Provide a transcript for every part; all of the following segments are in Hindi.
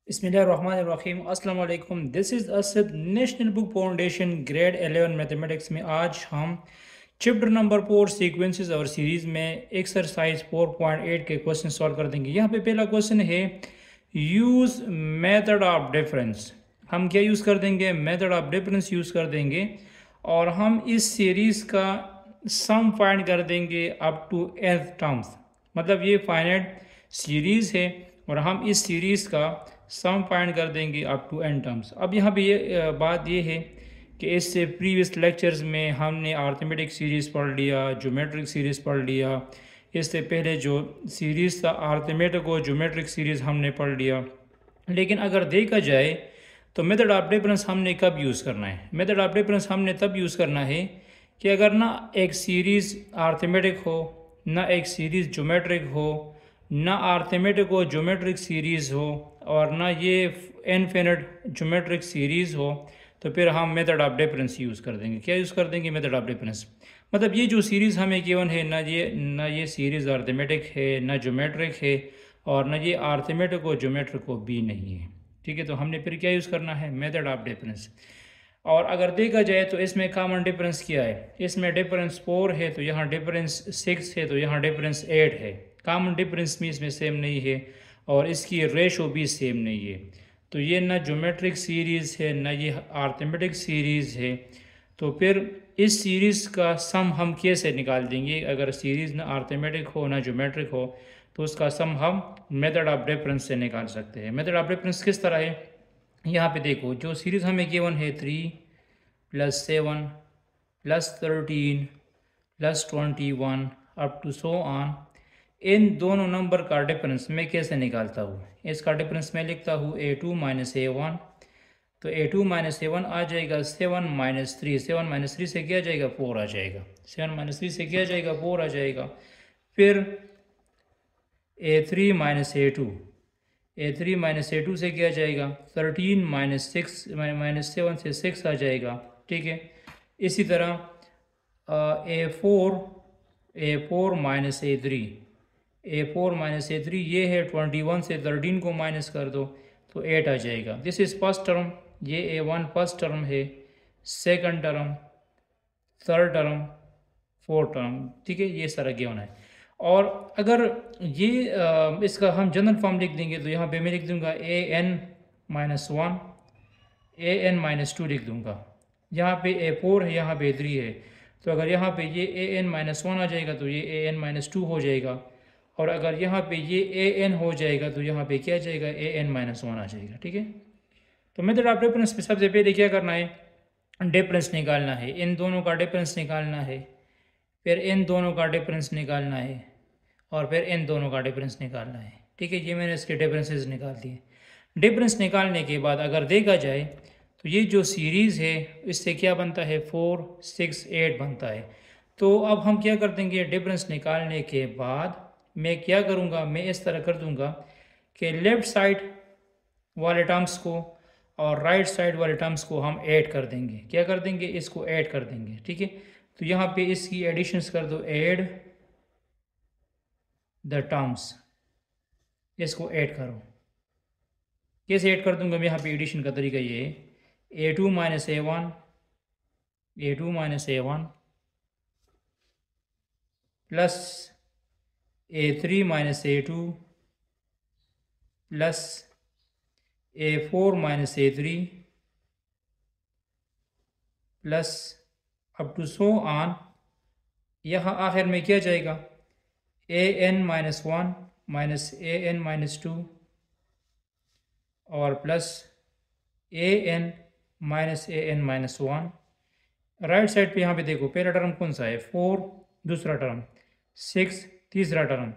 बिस्मिल्लाहिर्रहमानिर्रहीम अस्सलाम वालेकुम। This is Asad national book foundation grade 11 mathematics में आज हम चैप्टर नंबर 4 सीक्वेंसेस और सीरीज़ में एक्सरसाइज 4.8 के क्वेश्चन सॉल्व कर देंगे। यहाँ पे पहला क्वेश्चन है यूज़ मेथड ऑफ डिफरेंस। हम क्या यूज़ कर देंगे? मेथड ऑफ डिफरेंस यूज़ कर देंगे और हम इस सीरीज़ का सम फाइंड कर देंगे अप टू nth टर्म्स। मतलब ये फाइनाइट सीरीज़ है और हम इस सीरीज़ का सम फाइंड कर देंगे अप टू n टर्म्स। अब यहाँ पे ये बात ये है कि इससे प्रीवियस लेक्चर्स में हमने अर्थमेटिक सीरीज़ पढ़ लिया, ज्योमेट्रिक सीरीज़ पढ़ लिया। इससे पहले जो सीरीज़ था अर्थमेटिक और ज्योमेट्रिक सीरीज़ हमने पढ़ लिया। लेकिन अगर देखा जाए तो मेथड ऑफ डिफरेंस हमने कब यूज़ करना है? मेथड ऑफ डिफरेंस हमने तब यूज़ करना है कि अगर ना एक सीरीज़ अर्थमेटिक हो, ना एक सीरीज़ ज्योमेट्रिक हो, ना अर्थमेटिक और ज्योमेट्रिक सीरीज़ हो और ना ये इनफिनिट ज्योमेट्रिक सीरीज़ हो, तो फिर हम मेथड ऑफ डिफरेंस यूज़ कर देंगे। क्या यूज़ कर देंगे? Method of difference. मतलब ये जो सीरीज़ हमें गिवन है, ना ये सीरीज़ अर्थमेटिक है, ना ज्योमेट्रिक है और ना ये अर्थमेटिक और ज्योमेट्रिक को भी नहीं है। ठीक है, तो हमने फिर क्या यूज़ करना है? Method of difference. और अगर देखा जाए तो इसमें कॉमन डिफरेंस क्या है? इसमें डिफरेंस 4 है तो यहाँ डिफरेंस 6 है, तो यहाँ डिफरेंस 8 है। कॉमन डिफरेंस भी इसमें सेम नहीं है और इसकी रेशो भी सेम नहीं है। तो ये ना ज्योमेट्रिक सीरीज़ है ना ये अर्थमेटिक सीरीज़ है। तो फिर इस सीरीज़ का सम हम कैसे निकाल देंगे? अगर सीरीज़ ना अर्थमेटिक हो ना ज्योमेट्रिक हो तो उसका सम हम मेथड ऑफ डिफरेंस से निकाल सकते हैं। मेथड ऑफ डिफरेंस किस तरह है? यहाँ पे देखो, जो सीरीज़ हमें गिवन है 3 + 7 + 13 + 21 अप टू सो ऑन, इन दोनों नंबर का डिफरेंस मैं कैसे निकालता हूँ? इसका डिफरेंस मैं लिखता हूँ a2 - a1। तो a2 - a1 आ जाएगा 7 - 3। 7 - 3 से क्या जाएगा? 4 आ जाएगा। 7 - 3 से क्या जाएगा? 4 आ जाएगा। फिर a3 - a2, a3 - a2 से क्या जाएगा? 13 - 6 -7 से 6 आ जाएगा। ठीक है, इसी तरह a4 -a3, a4 - a3 ये है 21 से 13 को माइनस कर दो तो 8 आ जाएगा। दिस इज़ फर्स्ट टर्म, ये a1 फर्स्ट टर्म है, second term, third term, fourth term. ठीक है, ये सारा गिवन है। और अगर ये इसका हम जनरल फॉर्म लिख देंगे तो यहाँ पे मैं लिख दूंगा an - 1, an - 2 लिख दूंगा। यहाँ पे a4 है, यहाँ पे a3 है, तो अगर यहाँ पे ये an - 1 आ जाएगा तो ये an - 2 हो जाएगा। और अगर यहाँ पे ये an हो जाएगा तो यहाँ पे क्या जाएगा? an - 1 आ जाएगा। ठीक है, तो मेथड ऑफ डिफरेंस में सबसे पहले क्या करना है? डिफरेंस निकालना है, इन दोनों का डिफरेंस निकालना है, फिर इन दोनों का डिफरेंस निकालना है और फिर इन दोनों का डिफरेंस निकालना है। ठीक है, ये मैंने इसके डिफरेंसेस निकाल दिए। डिफरेंस निकालने के बाद अगर देखा जाए तो ये जो सीरीज़ है इससे क्या बनता है? 4 6 8 बनता है। तो अब हम क्या कर देंगे? डिफरेंस निकालने के बाद मैं क्या करूँगा? मैं इस तरह कर दूँगा कि लेफ़्ट साइड वाले टर्म्स को और राइट साइड वाले टर्म्स को हम ऐड कर देंगे। क्या कर देंगे? इसको ऐड कर देंगे। ठीक है, तो यहाँ पे इसकी एडिशंस कर दो, ऐड द टर्म्स, इसको ऐड करो। कैसे ऐड कर दूंगा मैं? यहाँ पे एडिशन का तरीका ये है, a2 - a1, a2 - a1 plus a3 - a2 plus a4 - a3 plus up to so on. यहाँ आखिर में क्या जाएगा? an - 1 माइनस an - 2 और प्लस an - 1। राइट साइड पे यहाँ पे देखो, पहला टर्म कौन सा है? 4, दूसरा टर्म 6, तीसरा टर्म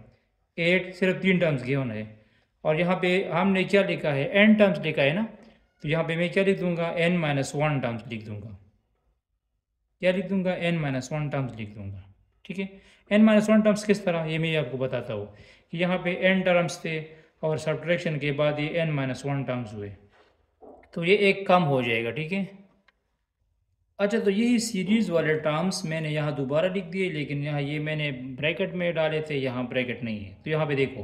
8, सिर्फ 3 टर्म्स गिवन है। और यहाँ पे हमने क्या लिखा है? n टर्म्स लिखा है ना, तो यहाँ पे मैं क्या लिख दूंगा? n - 1 टर्म्स लिख दूंगा। क्या लिख दूंगा? n - 1 टर्म्स लिख दूंगा। ठीक है, n - 1 टर्म्स किस तरह, ये मैं आपको बताता हूँ कि यहाँ पे n टर्म्स थे और सब्ट्रैक्शन के बाद ये n - 1 टर्म्स हुए, तो ये एक कम हो जाएगा। ठीक है, अच्छा, तो यही सीरीज़ वाले टर्म्स मैंने यहाँ दोबारा लिख दिए, लेकिन यहाँ ये मैंने ब्रैकेट में डाले थे, यहाँ ब्रैकेट नहीं है। तो यहाँ पे देखो,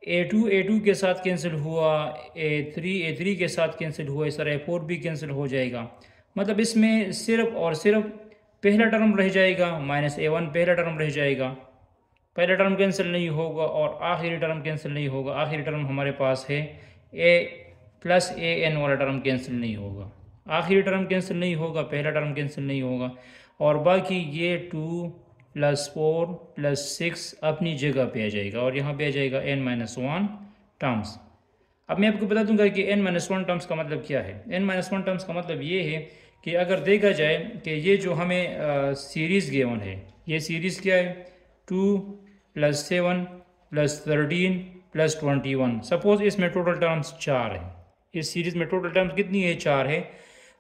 ए टू के साथ कैंसिल हुआ, ए थ्री के साथ कैंसिल हुआ, इस तरह ए4 भी कैंसिल हो जाएगा। मतलब इसमें सिर्फ और सिर्फ पहला टर्म रह जाएगा, -a1 पहला टर्म रह जाएगा, पहला टर्म कैंसिल नहीं होगा और आखिरी टर्म कैंसिल नहीं होगा। आखिरी टर्म हमारे पास है a+an वाला टर्म कैंसिल नहीं होगा, आखिरी टर्म कैंसिल नहीं होगा, पहला टर्म कैंसिल नहीं होगा, और बाकी ये 2+4+6 अपनी जगह पे आ जाएगा और यहाँ पे आ जाएगा n-1 टर्म्स। अब मैं आपको बता दूंगा कि n-1 टर्म्स का मतलब क्या है। n-1 टर्म्स का मतलब ये है कि अगर देखा जाए कि ये जो हमें सीरीज़ गिवन है, ये सीरीज़ क्या है, 2+7+13+21। सपोज़ इसमें टोटल टर्म्स 4 है, इस सीरीज़ में टोटल टर्म्स कितनी है, 4 है।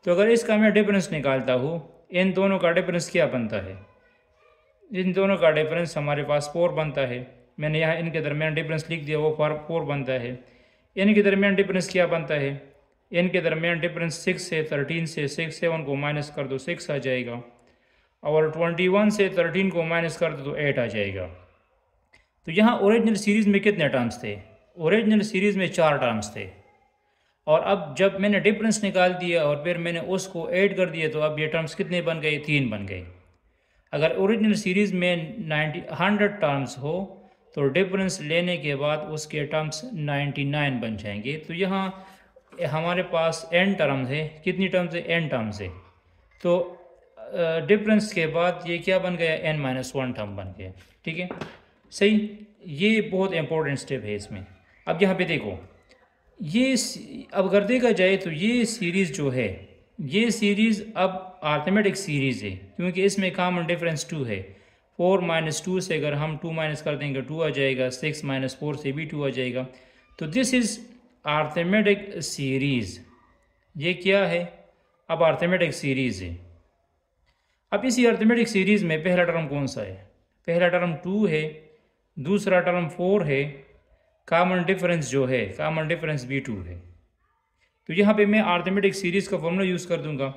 तो अगर इसका मैं डिफरेंस निकालता हूँ, इन दोनों का डिफरेंस क्या बनता है, इन दोनों का डिफरेंस हमारे पास 4 बनता है। मैंने यहाँ इनके दरमियान डिफरेंस लिख दिया, वो 4 बनता है। इनके दरमियान डिफरेंस क्या बनता है, इनके दरमियान डिफरेंस 6 है, 13 से 6 7 को माइनस कर दो 6 आ जाएगा, और 21 से 13 को माइनस कर दो तो 8 आ जाएगा। तो यहाँ ओरिजिनल सीरीज़ में कितने टर्म्स थे, ओरिजिनल सीरीज़ में 4 टर्म्स थे, और अब जब मैंने डिफरेंस निकाल दिया और फिर मैंने उसको ऐड कर दिया तो अब ये टर्म्स कितने बन गए, 3 बन गए। अगर ओरिजिनल सीरीज़ में 100 टर्म्स हो तो डिफरेंस लेने के बाद उसके टर्म्स 99 बन जाएंगे। तो यहाँ हमारे पास n टर्म्स है, कितनी टर्म्स है, n टर्म्स है। तो डिफरेंस के बाद ये क्या बन गया, n-1 टर्म बन गया। ठीक है, सही, ये बहुत इंपॉर्टेंट स्टेप है इसमें। अब यहाँ पे देखो, ये अब अगर देखा जाए तो ये सीरीज़ जो है, ये सीरीज़ अब आर्थमेटिक सीरीज़ है क्योंकि इसमें कॉमन डिफरेंस 2 है। 4-2 से अगर हम 2 माइनस कर देंगे 2 आ जाएगा, 6-4 से भी 2 आ जाएगा। तो दिस इज़ आर्थमेटिक सीरीज़, ये क्या है, अब आर्थमेटिक सीरीज़ है। अब इसी अर्थमेटिक सीरीज़ में पहला टर्म कौन सा है, पहला टर्म 2 है, दूसरा टर्म 4 है, कॉमन डिफरेंस जो है, कॉमन डिफरेंस भी 2 है। तो यहाँ पे मैं अर्थमेटिक सीरीज़ का फॉर्मूला यूज़ कर दूंगा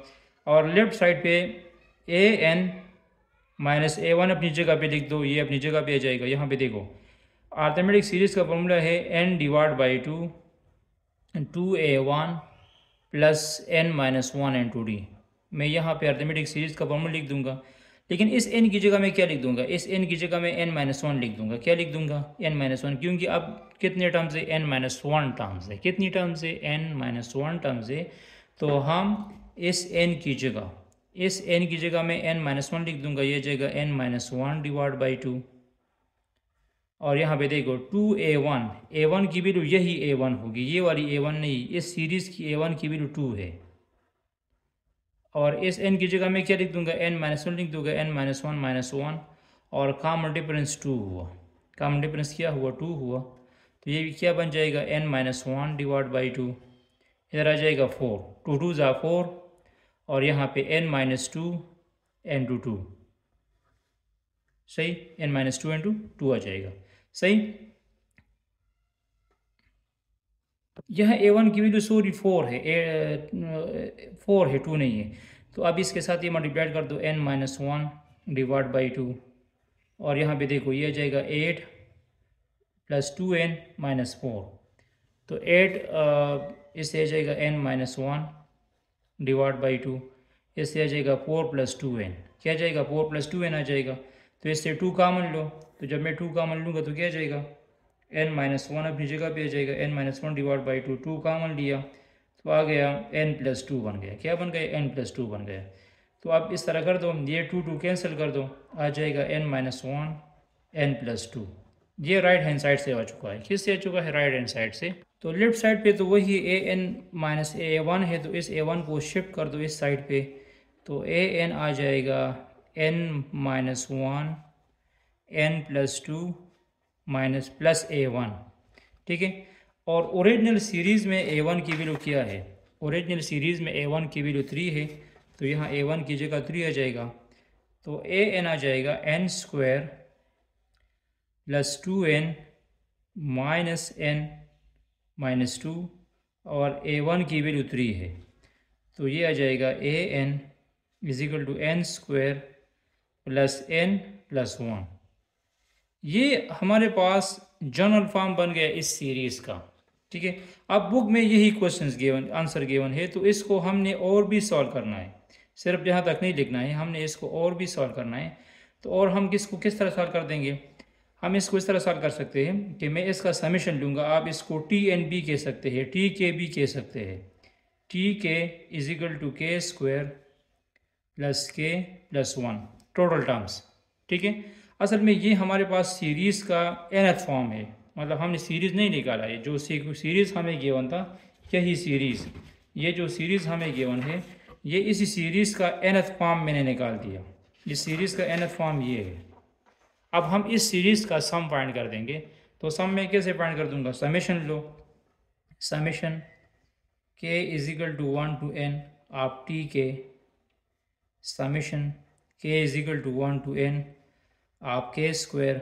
और लेफ्ट साइड पे an-a1 अपनी जगह पे लिख दो, ये अपनी जगह पे आ जाएगा। यहाँ पे देखो, अर्थमेटिक सीरीज़ का फॉर्मूला है n/2 2a1 + n-1 n2d। मैं यहाँ पे अर्थमेटिक सीरीज़ का फॉर्मूला लिख दूंगा, लेकिन इस n की जगह मैं क्या लिख दूंगा, इस n की जगह मैं n-1 लिख दूंगा। क्या लिख दूंगा, n-1, क्योंकि अब कितने टर्म्स है, n-1 टर्म्स है। कितनी टर्म्स है, n-1 टर्म्स है। तो हम इस n की जगह, इस n की जगह मैं n-1 लिख दूंगा, ये जगह n-1/2। और यहाँ पे देखो 2a1, a1 की वैल्यू यही a1 होगी, ये वाली a1 नहीं, इस सीरीज़ की a1 की वैल्यू 2 है। और इस n की जगह मैं क्या लिख दूंगा, n-1 लिख दूंगा, n-1 और कॉमन डिफरेंस 2 हुआ, कॉमन डिफरेंस क्या हुआ, 2 हुआ। तो ये क्या बन जाएगा, n-1/2, इधर आ जाएगा 4, 2 2 ज़ा 4, और यहाँ पे n-2 n/2, सही, n-2 n/2 आ जाएगा, सही। यह a1 की वैल्यू सॉरी 4 है, 4 है, 2 नहीं है। तो अब इसके साथ ये मल्टीप्लाइड कर दो, n-1/2, और यहाँ पे देखो ये आ जाएगा 8 + 2n-4। तो 8 इससे आ जाएगा n-1/2, इससे आ जाएगा 4 + 2n, क्या आ जाएगा, 4 + 2n आ जाएगा। तो इससे 2 कॉमन लो, तो जब मैं 2 कॉमन लूँगा तो क्या आ जाएगा, n-1 अपनी जगह पे आ जाएगा, n-1/2, 2 कॉमन लिया तो आ गया n+2 बन गया, क्या बन गया, n+2 बन गया। तो अब इस तरह कर दो, ये 2 2 कैंसिल कर दो, आ जाएगा n-1 n+2। ये राइट हैंड साइड से आ चुका है, किससे आ चुका है, राइट हैंड साइड से। तो लेफ्ट साइड पे तो वही an-a1 है, तो इस a1 को शिफ्ट कर दो इस साइड पे, तो an आ जाएगा n-1 n+2 +a1, ठीक है। और ओरिजिनल सीरीज़ में a1 की वैल्यू क्या है, ओरिजिनल सीरीज़ में a1 की वैल्यू 3 है, तो यहाँ a1 की जगह 3 आ जाएगा। तो an आ जाएगा n² + 2n -n-2, और a1 की वैल्यू 3 है, तो ये आ जाएगा an = n² + n + 1। ये हमारे पास जनरल फॉर्म बन गया इस सीरीज़ का। ठीक है, अब बुक में यही क्वेश्चंस गिवन, आंसर गिवन है, तो इसको हमने और भी सॉल्व करना है, सिर्फ यहाँ तक नहीं लिखना है, हमने इसको और भी सॉल्व करना है। तो और हम किसको किस तरह सॉल्व कर देंगे, हम इसको इस तरह सॉल्व कर सकते हैं कि मैं इसका समीशन लूँगा, आप इसको टी एन बी कह सकते हैं, टी के भी कह सकते हैं। टी के इज इक्वल टू के स्क्वायर प्लस के प्लस वन टोटल टर्म्स। ठीक है, असल में ये हमारे पास सीरीज़ का nth फॉर्म है, मतलब हमने सीरीज़ नहीं निकाला है, जो सीरीज़ हमें गिवन था यही सीरीज़, ये जो सीरीज़ हमें गिवन है ये इसी सीरीज़ का nth फॉर्म मैंने निकाल दिया, इस सीरीज़ का nth फॉर्म ये है। अब हम इस सीरीज़ का सम फाइंड कर देंगे, तो सम में कैसे फाइंड कर दूंगा, समेशन लो, summation k is equal to 1 to n of t k, summation k is equal to 1 to n of k square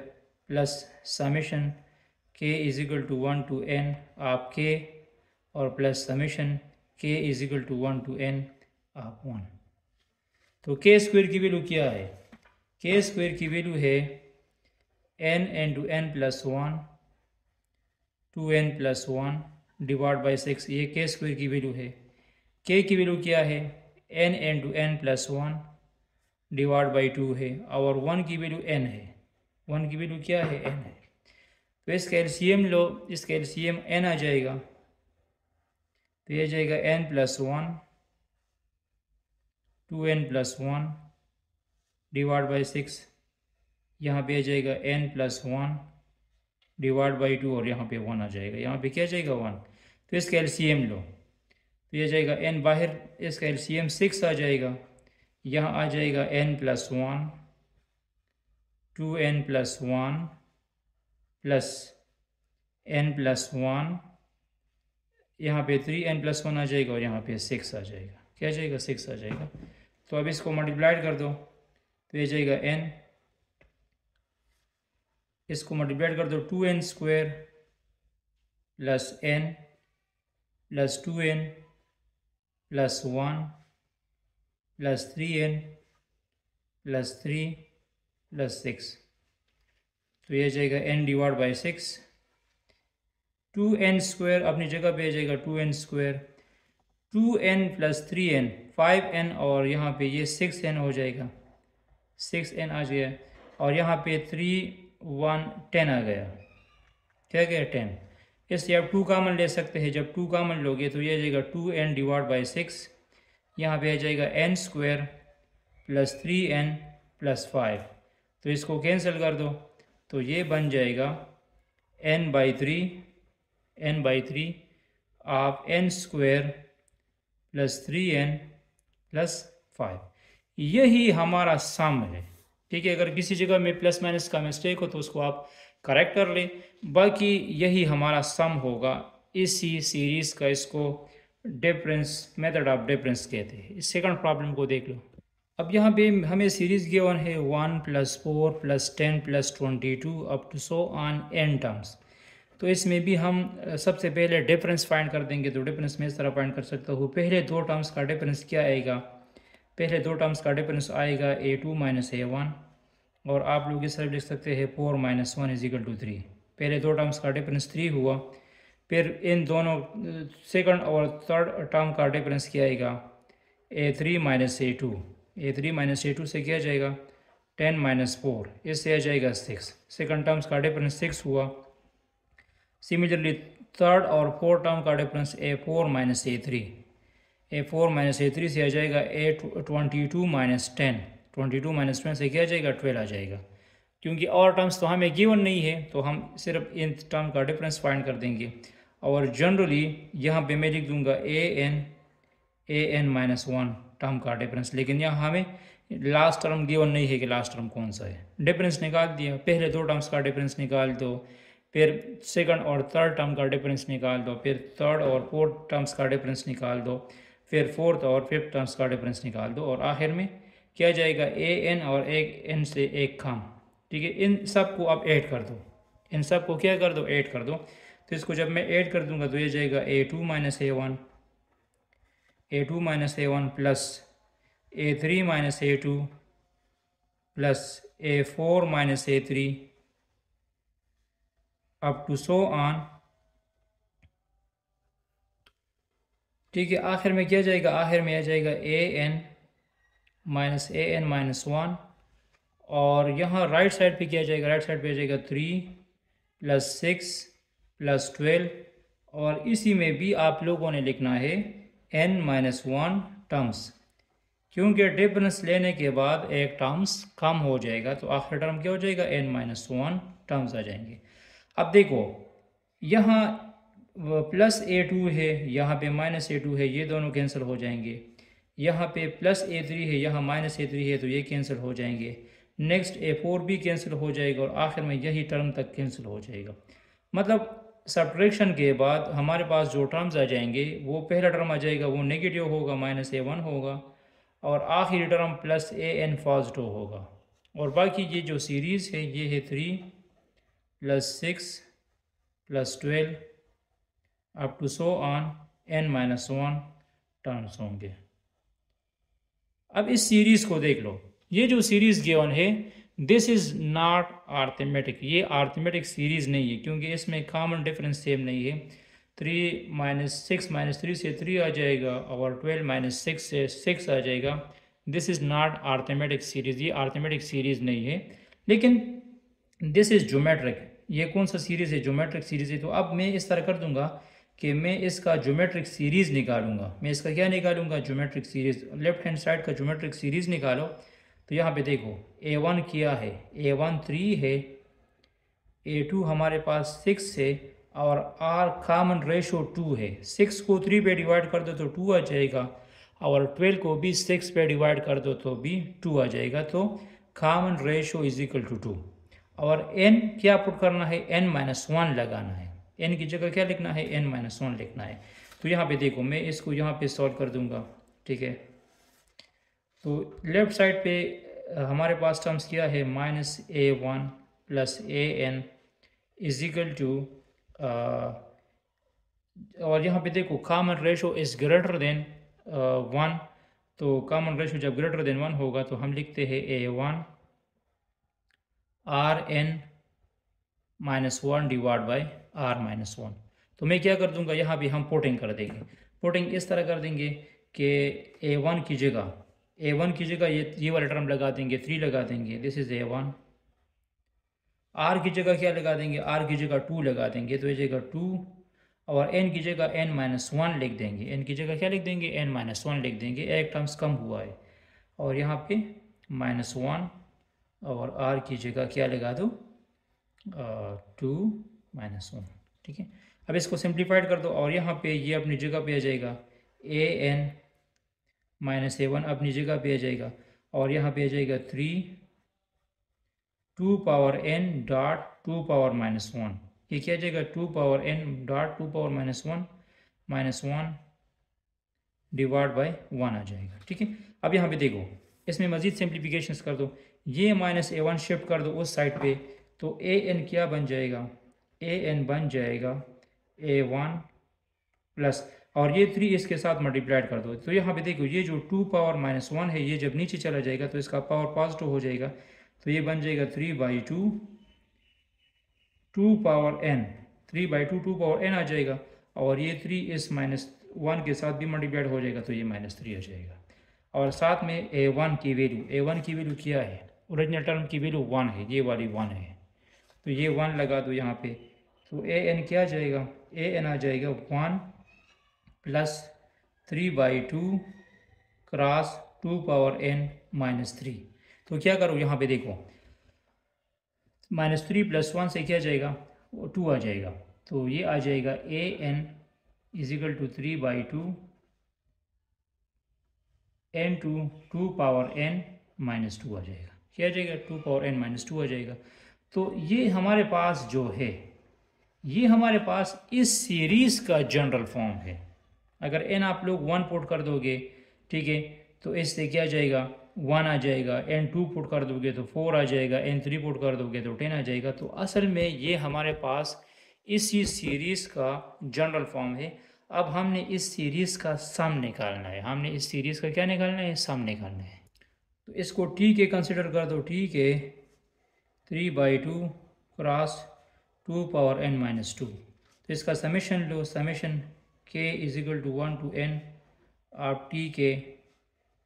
plus summation k is equal to 1 to n of k और plus summation k is equal to 1 to n आप 1। तो के स्क्वायर की वैल्यू क्या है, के स्क्वायर की वैल्यू है n into n plus 1 2n plus 1 divide by 6, ये के स्क्वायर की वैल्यू है। के की वैल्यू क्या है, n into n plus 1 divide by 2 है, और 1 की वैल्यू n है, 1 की वैल्यू क्या है, n है। तो इसका एलसीएम लो, इसका एलसीएम n आ जाएगा, तो ये जाएगा n plus 1 2n plus 1 divide by 6, यहाँ पे आ जाएगा n प्लस 1 डिवाइड बाई 2 और यहाँ पे 1 आ जाएगा, यहाँ पे क्या जाएगा 1। तो इसका एलसीएम लो, तो ये जाएगा n बाहर, इसका एलसीएम 6 आ जाएगा, यहाँ आ जाएगा n plus 1 2n plus 1 plus n plus 1, यहाँ पे 3n प्लस 1 आ जाएगा और यहाँ पे 6 आ जाएगा, क्या जाएगा 6 आ जाएगा। तो अब इसको मल्टीप्लाइड कर दो, तो ये जाएगा n, इसको मल्टीप्लाइड कर दो 2n square plus n plus 2n plus 1 plus 3n plus 3 plus 6, तो ये जाएगा n divide by 6, 2n square अपनी जगह पे आ जाएगा 2n square, 2n plus 3n 5n और यहाँ पे ये 6n हो जाएगा, 6n आ गया, और यहाँ पे 3 1 10 आ गया, क्या गया 10। इससे आप 2 कामन ले सकते हैं, जब 2 कामन लोगे तो ये आ जाएगा 2n डिवाइड बाई 6, यहाँ पे आ जाएगा n square plus 3n plus 5, तो इसको कैंसिल कर दो, तो ये बन जाएगा n बाई 3 आप n square plus 3n plus 5, यही हमारा सम है। ठीक है, अगर किसी जगह में प्लस माइनस का मिस्टेक हो तो उसको आप करेक्ट कर लें, बाकी यही हमारा सम होगा इसी सीरीज़ का, इसको डिफरेंस, मेथड ऑफ डिफरेंस कहते हैं। इस सेकंड प्रॉब्लम को देख लो। अब यहाँ पे हमें सीरीज़ गिवन है 1 plus 4 plus 10 plus 22 up to so on n terms. तो इसमें भी हम सबसे पहले डिफरेंस फाइंड कर देंगे, तो डिफरेंस में इस तरह फाइंड कर सकता हूँ, पहले दो टर्म्स का डिफरेंस क्या आएगा, पहले दो टर्म्स का डिफरेंस आएगा a2 माइनस a1, और आप लोग इस तरह लिख सकते हैं 4 माइनस 1 इज इक्वल टू 3। पहले दो टर्म्स का डिफरेंस 3 हुआ, फिर इन दोनों सेकंड और थर्ड टर्म का डिफरेंस क्या आएगा, a3 minus a2, a3 minus a2 से क्या जाएगा 10 माइनस 4, इससे आ जाएगा 6, सेकंड टर्म्स का डिफरेंस 6 हुआ। सिमिलरली थर्ड और फोर्थ टर्म का difference a4 minus a3, a4 minus a3 से आ जाएगा a22 माइनस 10, 22 माइनस 10 से क्या आ जाएगा 12 आ जाएगा। क्योंकि और टर्म्स तो हमें गिवन नहीं है, तो हम सिर्फ इन टर्म का डिफरेंस फाइंड कर देंगे, और जनरली यहाँ पे मैं लिख दूंगा an माइनस 1 टर्म का डिफरेंस, लेकिन यहाँ हमें लास्ट टर्म गिवन नहीं है कि लास्ट टर्म कौन सा है। डिफरेंस निकाल दिया, पहले दो टर्म्स का डिफरेंस निकाल दो, फिर सेकंड और थर्ड टर्म का डिफरेंस निकाल दो, फिर थर्ड और फोर्थ टर्म्स का डिफरेंस निकाल दो, फिर फोर्थ और फिफ्थ टर्म्स का डिफरेंस निकाल दो, और आखिर में क्या जाएगा an और एक n से एक कम। ठीक है, इन सब को आप ऐड कर दो, इन सब को क्या कर दो, ऐड कर दो। तो इसको जब मैं ऐड कर दूंगा तो ये जाएगा a2 minus a1 plus a3 minus a2 plus a4 minus a3 up to so on. ठीक है, आखिर में क्या जाएगा, आखिर में आ जाएगा ए एन माइनस वन। और यहाँ राइट साइड पे क्या जाएगा, राइट साइड पे आ जाएगा 3 प्लस 6 प्लस 12। और इसी में भी आप लोगों ने लिखना है n माइनस वन टर्म्स, क्योंकि डिफरेंस लेने के बाद एक टर्म्स कम हो जाएगा, तो आखिर टर्म क्या हो जाएगा, n माइनस वन टर्म्स आ जाएंगे। अब देखो, यहाँ +a2 है, यहाँ पे -a2 है, ये दोनों कैंसिल हो जाएंगे। यहाँ पे +a3 है, यहाँ -a3 है, तो ये कैंसिल हो जाएंगे। नेक्स्ट a4 भी कैंसिल हो जाएगा और आखिर में यही टर्म तक कैंसिल हो जाएगा। मतलब सब्ट्रैक्शन के बाद हमारे पास जो टर्म्स आ जाएंगे, वो पहला टर्म आ जाएगा वो नेगेटिव होगा, -a1 होगा, और आखिरी टर्म +an पॉजिटिव होगा। और बाकी ये जो सीरीज़ है ये है 3 + 6 + 12 up to so on n minus one terms होंगे। अब इस सीरीज़ को देख लो, ये जो सीरीज़ गिवन है दिस इज़ नॉट आर्थमेटिक, ये आर्थमेटिक सीरीज़ नहीं है, क्योंकि इसमें कॉमन डिफरेंस सेम नहीं है। 3 - 6 - 3 से 3 आ जाएगा, और 12 - 6 से 6 आ जाएगा। This is not arithmetic series, ये आर्थमेटिक सीरीज़ नहीं है, लेकिन दिस इज़ ज्योमेट्रिक। ये कौन सा सीरीज़ है, ज्योमेट्रिक सीरीज़ है। तो अब मैं इस तरह कर दूंगा कि मैं इसका ज्योमेट्रिक सीरीज़ निकालूंगा। मैं इसका क्या निकालूंगा, geometric series. Left hand side का ज्योमेट्रिक सीरीज़ निकालो। तो यहाँ पे देखो a1 क्या है, a1 3 है, a2 हमारे पास 6 है, और r कॉमन रेशो 2 है। 6 को 3 पे डिवाइड कर दो तो 2 आ जाएगा, और 12 को भी 6 पे डिवाइड कर दो तो भी 2 आ जाएगा। तो common ratio is equal to 2। और n क्या पुट करना है, n माइनस वन लगाना है। n की जगह क्या लिखना है, n माइनस वन लिखना है। तो यहाँ पे देखो, मैं इसको यहाँ पे सॉल्व कर दूंगा। ठीक है, तो लेफ्ट साइड पे हमारे पास टर्म्स क्या है, -a1 + an is equal to, और यहाँ पे देखो common ratio is greater than 1। तो कॉमन रेशो जब ग्रेटर देन 1 होगा तो हम लिखते हैं a1 rn minus one divide by r minus one. तो मैं क्या कर दूंगा, यहाँ भी हम पोटिंग कर देंगे। पोटिंग इस तरह कर देंगे कि a1 की जगह ये वाला टर्म लगा देंगे, 3 लगा देंगे, दिस इज़ a1। r की जगह क्या लगा देंगे, r की जगह 2 लगा देंगे, तो ये जगह 2, और n की जगह n माइनस वन लिख देंगे। n की जगह क्या लिख देंगे, n माइनस वन लिख देंगे, एक टर्म्स कम हुआ है। और यहाँ पे -1, और r की जगह क्या लगा दो, 2 - 1। ठीक है, अब इसको सिंप्लीफाइड कर दो, और यहाँ पे ये अपनी जगह पे आ जाएगा, an - a1 अपनी जगह पे आ जाएगा, और यहाँ पे आ जाएगा 3 2 पावर n डॉट 2 पावर -1। ये क्या आ जाएगा, 2 power n dot 2 power -1 divide by 1 आ जाएगा। ठीक है, अब यहाँ पे देखो, इसमें मज़ीद सिंप्लीफिकेशंस कर दो, ये -a1 शिफ्ट कर दो उस साइड पे, तो an क्या बन जाएगा, an बन जाएगा a1 प्लस, और ये 3 इसके साथ मल्टीप्लाइड कर दो। तो यहाँ पे देखो, ये जो 2 पावर -1 है, ये जब नीचे चला जाएगा तो इसका पावर पॉजिटिव हो जाएगा, तो ये बन जाएगा 3/2 2 पावर n, 3/2 2 पावर n आ जाएगा, और ये 3 इस -1 के साथ भी मल्टीप्लाइड हो जाएगा, तो ये -3 आ जाएगा। और साथ में a1 की वैल्यू क्या है, ओरिजिनल टर्म की वैल्यू 1 है, ये वाली 1 है, तो ये 1 लगा दो यहाँ पे। तो an क्या आ जाएगा, an आ जाएगा 1 + 3/2 क्रॉस 2 पावर n -3। तो क्या करो, यहाँ पे देखो, -3 + 1 से क्या जाएगा, 2 आ जाएगा, तो ये आ जाएगा an is equal to 3/2 n to 2 power n -2 आ जाएगा। क्या आ जाएगा, 2 पावर n -2 आ जाएगा। तो ये हमारे पास जो है, ये हमारे पास इस सीरीज़ का जनरल फॉर्म है। अगर n आप लोग 1 पुट कर दोगे, ठीक है, तो इससे क्या जाएगा, 1 आ जाएगा, n 2 पुट कर दोगे तो 4 आ जाएगा, n 3 पुट कर दोगे तो 10 आ जाएगा। तो असल में ये हमारे पास इसी सीरीज़ का जनरल फॉर्म है। अब हमने इस सीरीज़ का सम निकालना है, हमने इस सीरीज़ का क्या निकालना है, सम निकालना है। तो इसको ठीक है कंसिडर कर दो, ठीक है, 3/2 क्रॉस 2 पावर n माइनस 2। तो इसका समेशन लो, summation k is equal to 1 to n आप t के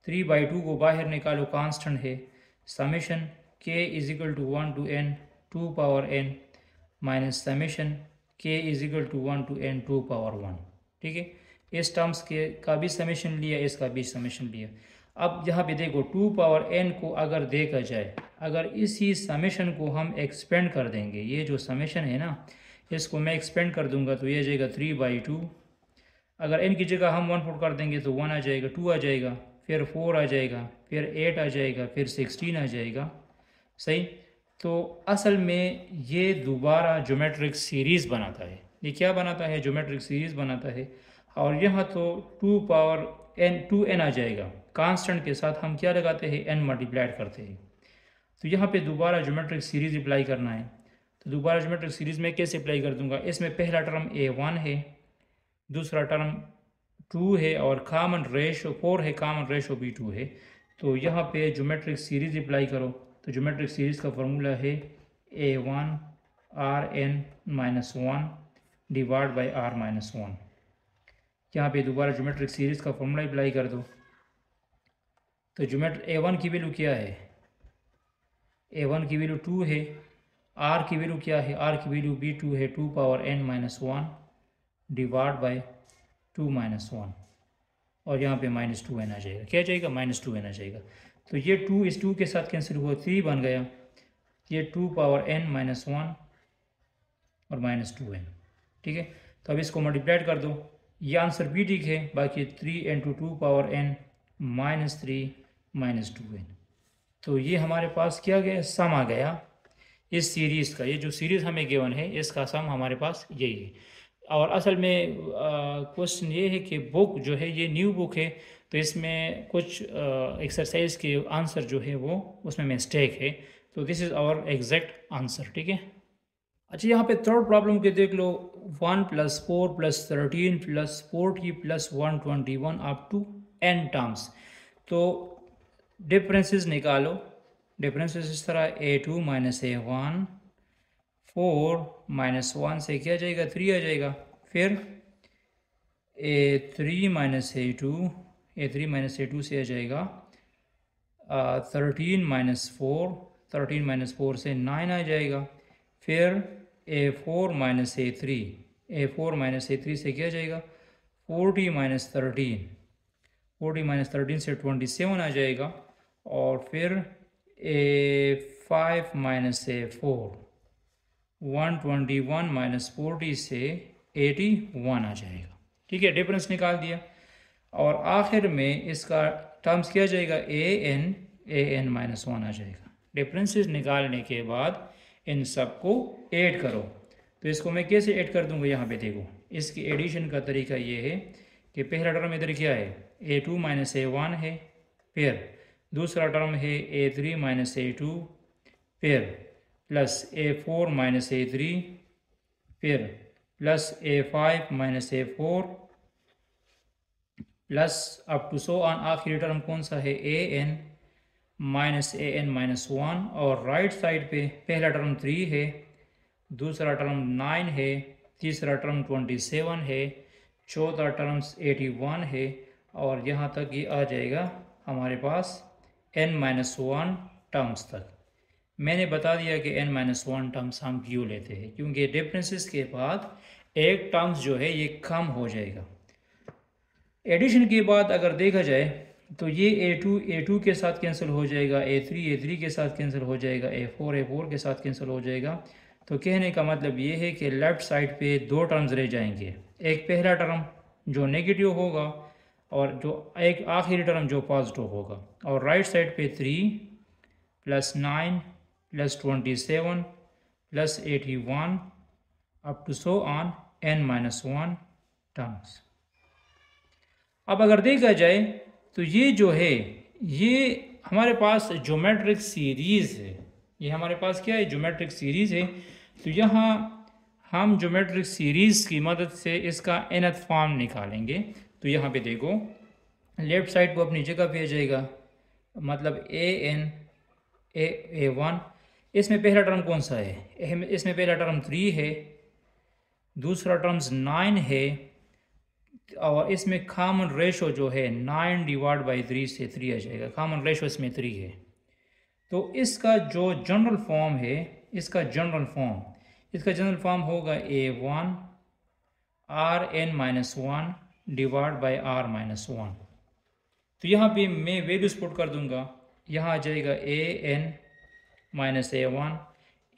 3/2 को बाहर निकालो, कांस्टेंट है। Summation k is equal to 1 to n 2 power n minus summation k is equal to 1 to n 2 power 1। ठीक है, इस टर्म्स के का भी समेशन लिया, इसका भी समेशन लिया। अब यहाँ पे देखो 2 पावर n को अगर देखा जाए, अगर इसी समेशन को हम एक्सपेंड कर देंगे, ये जो समेशन है ना इसको मैं एक्सपेंड कर दूंगा तो ये आ जाएगा 3/2। अगर n की जगह हम 1 पुट कर देंगे तो 1 आ जाएगा, 2 आ जाएगा, फिर 4 आ जाएगा, फिर 8 आ जाएगा, फिर 16 आ जाएगा। सही, तो असल में ये दोबारा ज्योमेट्रिक सीरीज़ बनाता है। ये क्या बनाता है? ज्योमेट्रिक सीरीज़ बनाता है। और यहाँ तो 2 पावर n 2n आ जाएगा, कांस्टेंट के साथ हम क्या लगाते हैं? n मल्टीप्लाइड करते हैं। तो यहाँ पे दोबारा ज्योमेट्रिक सीरीज़ अप्लाई करना है। तो दोबारा ज्योमेट्रिक सीरीज़ में कैसे अप्लाई कर दूंगा? इसमें पहला टर्म a1 है, दूसरा टर्म 2 है और कामन रेशो 4 है, कामन रेशो भी 2 है। तो यहाँ पे ज्योमेट्रिक सीरीज़ अप्लाई करो। तो ज्योमेट्रिक सीरीज़ का फॉर्मूला है a1 rn minus 1 divide by r minus 1। यहाँ पे दोबारा ज्योमेट्रिक सीरीज़ का फॉर्मूला अप्लाई कर दो। तो a1 की वैल्यू क्या है? a1 की वैल्यू 2 है। r की वैल्यू क्या है? r की वैल्यू भी 2 है, 2 power n minus 1 divide by 2 minus 1। और यहाँ पे माइनस 2n आ जाएगा। क्या जाएगा? माइनस 2n आ जाएगा। तो ये 2 इस 2 के साथ कैंसिल हुआ, 3 बन गया। ये 2 पावर n माइनस 1 और माइनस 2n। ठीक है, तो अब इसको मल्टीप्लाइड कर दो। ये आंसर भी ठीक है, बाकी 3 into 2 power n minus 3 minus 2n। तो ये हमारे पास क्या गया? सम आ गया इस सीरीज़ का। ये जो सीरीज़ हमें गिवन है इसका सम हमारे पास यही है। और असल में क्वेश्चन ये है कि बुक जो है ये न्यू बुक है, तो इसमें कुछ एक्सरसाइज के आंसर जो है वो उसमें मिस्टेक है। तो this is our exact answer. ठीक है, अच्छा यहाँ पे थर्ड प्रॉब्लम के देख लो। 1 + 4 + 13 + 40 + 121 अप टू n टर्म्स। तो डिफरेंसेस निकालो। डिफरेंसेस इस तरह a2 - a1 4 - 1 से क्या जाएगा? 3 आ जाएगा। फिर a3 - a2 से आ जाएगा 13 - 4 13 - 4 से 9 आ जाएगा। फिर a4 - a3 से क्या जाएगा? 40 - 13 से 27 आ जाएगा। और फिर a5 - a4 121 - 40 से 81 आ जाएगा। ठीक है, डिफरेंस निकाल दिया। और आखिर में इसका टर्म्स क्या जाएगा? an माइनस 1 आ जाएगा। डिफरेंसेस निकालने के बाद इन सब को ऐड करो। तो इसको मैं कैसे ऐड कर दूंगा? यहाँ पे देखो, इसकी एडिशन का तरीका ये है कि पहला टर्म इधर क्या है? a2 - a1 है। फिर दूसरा टर्म है a3 - a2, फिर प्लस a4 - a3, फिर plus a5 - a4 plus up to so on. आखिरी टर्म कौन सा है? an minus 1। और राइट साइड पे पहला टर्म 3 है, दूसरा टर्म 9 है, तीसरा टर्म 27 है, चौथा टर्म 81 है। और यहाँ तक ये आ जाएगा हमारे पास n-1 टर्म्स तक। मैंने बता दिया कि n-1 टर्म्स हम क्यों लेते हैं, क्योंकि डिफरेंसेस के बाद एक टर्म्स जो है ये कम हो जाएगा। एडिशन के बाद अगर देखा जाए तो ये a2 के साथ कैंसिल हो जाएगा, a3 के साथ कैंसिल हो जाएगा, a4 के साथ कैंसिल हो जाएगा। तो कहने का मतलब ये है कि लेफ़्ट साइड पे दो टर्म्स रह जाएंगे, एक पहला टर्म जो नेगेटिव होगा और जो एक आखिरी टर्म जो पॉजिटिव होगा। और राइट साइड पे 3 + 9 + 27 + 81 up to so on n-1 terms. अब अगर देखा जाए तो ये जो है ये हमारे पास ज्योमेट्रिक सीरीज़ है। ये हमारे पास क्या है? ज्योमेट्रिक सीरीज़ है। तो यहाँ हम ज्योमेट्रिक सीरीज़ की मदद से इसका nth फॉर्म निकालेंगे। तो यहाँ पे देखो, लेफ़्ट साइड को अपनी जगह पे आ जाएगा, मतलब a1 इसमें पहला टर्म कौन सा है? इसमें पहला टर्म 3 है, दूसरा टर्म्स 9 है, और इसमें कॉमन रेशो जो है 9 डिवाइड बाई 3 से 3 आ जाएगा। कॉमन रेशो इसमें 3 है। तो इसका जो जनरल फॉर्म है, इसका जनरल फॉर्म होगा A1 Rn-1 divide by R-1। तो यहाँ पे मैं वैल्यूज पुट कर दूंगा। यहाँ आ जाएगा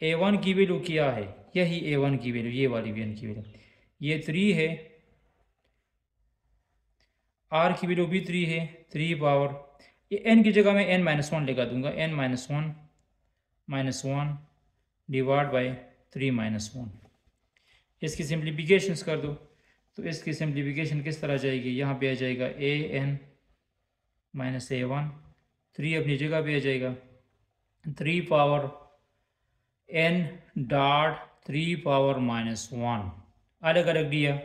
A1 की वैल्यू क्या है? यही A1 की वैल्यू, ये वाली n की वैल्यू, ये 3 है। R की वैल्यू भी 3 है, 3 पावर, ये n की जगह मैं n-1 लगा दूंगा, n-1 डिवाइड बाई 3-1। इसकी सिंप्लीफिकेशंस कर दो। तो इसकी सिंप्लीफिकेशन किस तरह जाएगी? यहाँ पे आ जाएगा an-a1, 3 अपनी जगह पे आ जाएगा, 3 पावर n डॉट 3 पावर -1 अलग अलग दिया,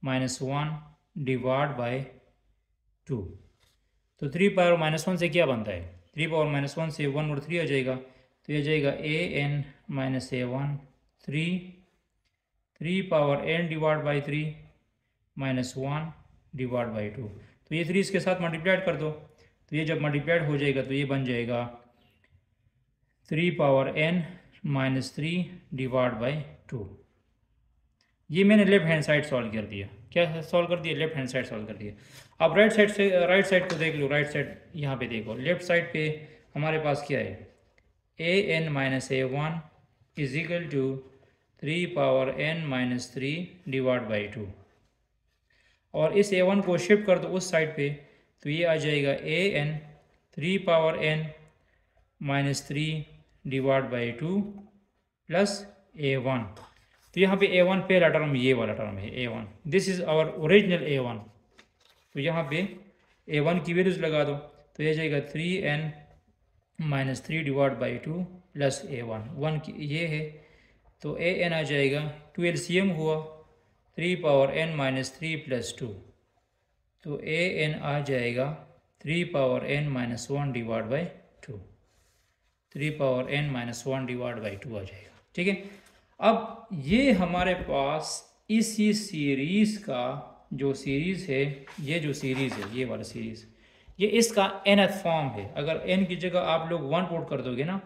-1 डिवाइड बाई 2। तो 3 पावर -1 से क्या बनता है? 3 पावर -1 से 1 और 3 आ जाएगा। तो ये जाएगा an-a1 3 power n divide by 3 -1 divide by 2। तो ये 3 इसके साथ मल्टीप्लाइड कर दो। तो ये जब मल्टीप्लाइड हो जाएगा तो ये बन जाएगा 3 पावर n -3 डिवाइड बाई 2। ये मैंने लेफ्ट हैंड साइड सॉल्व कर दिया। क्या सॉल्व कर दिया? लेफ्ट हैंड साइड सॉल्व कर दिया। अब राइट साइड को देख लो। राइट साइड यहाँ पे देखो, लेफ्ट साइड पे हमारे पास क्या है? an-a1 is equal to 3 power n-3 divide by 2। और इस a1 को शिफ्ट कर दो उस साइड पे, तो ये आ जाएगा an 3 power n-3 divide by 2 plus a1। तो यहाँ पे a1 पहला टर्म ये वाला टर्म है a1, this is our original a1। तो यहाँ पे a1 की वैल्यूज लगा दो। तो ये जाएगा 3n-3 divide by 2 plus a1, 1 की ये है। तो an आ जाएगा, 2 LCM हुआ, 3 पावर n-3 प्लस 2। तो an आ जाएगा 3 power n-1 divide by 2, 3 power n-1 divide by 2 आ जाएगा। ठीक है। अब ये हमारे पास इसी सीरीज़ का जो सीरीज़ है, ये जो सीरीज़ है, ये वाला सीरीज़, ये इसका nth फॉर्म है। अगर n की जगह आप लोग 1 पुट कर दोगे ना,